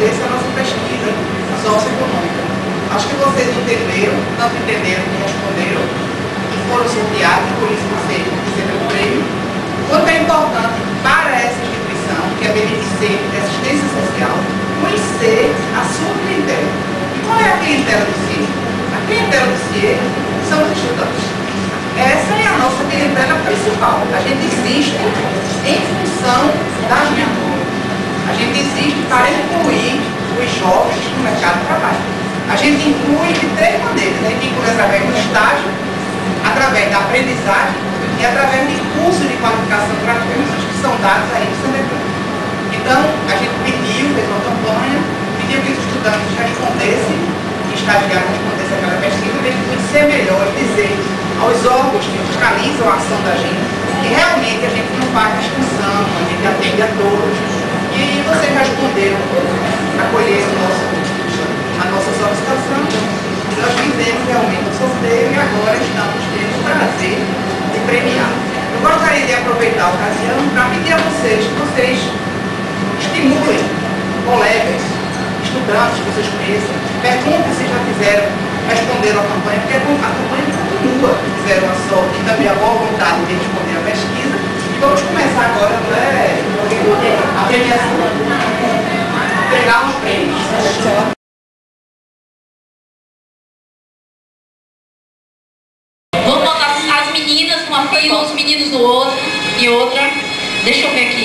respondesse a nossa pesquisa socioeconômica. Acho que vocês entenderam, tanto entenderam como responderam, e foram sorteados, por isso você recebeu o prêmio. Quanto é importante para essa instituição, que é beneficente de assistência social, conhecer a sua clientela. E qual é a clientela do CIE? A clientela do CIE são os estudantes. Essa é a nossa clientela principal. A gente existe em função das mentoras. A gente existe para incluir os jovens no mercado de trabalho. A gente inclui de três maneiras. A gente inclui através do estágio, através da aprendizagem e através de cursos de qualificação gratuitos que são dados aí no Sandecam. Então, a gente fez uma campanha, pediu que os estudantes respondessem, que estagiários respondessem aquela pesquisa, para que pudesse ser melhor e dizer aos órgãos que fiscalizam a ação da gente que realmente a gente não faz discussão, a gente atende a todos. E vocês responderam, acolheram a nossa solicitação, e nós fizemos realmente o sorteio e agora estamos tendo o prazer de premiar. Eu gostaria de aproveitar a ocasião para pedir a vocês que vocês estimulem colegas, estudantes que vocês conheçam, perguntem se já fizeram, responderam a campanha, porque a campanha continua, fizeram a sorte e também a boa vontade de responder a pesquisa. E vamos começar agora a premiação, entregar os prêmios. Vamos botar as meninas numa fila, os meninos no outro e outra. Deixa eu ver aqui.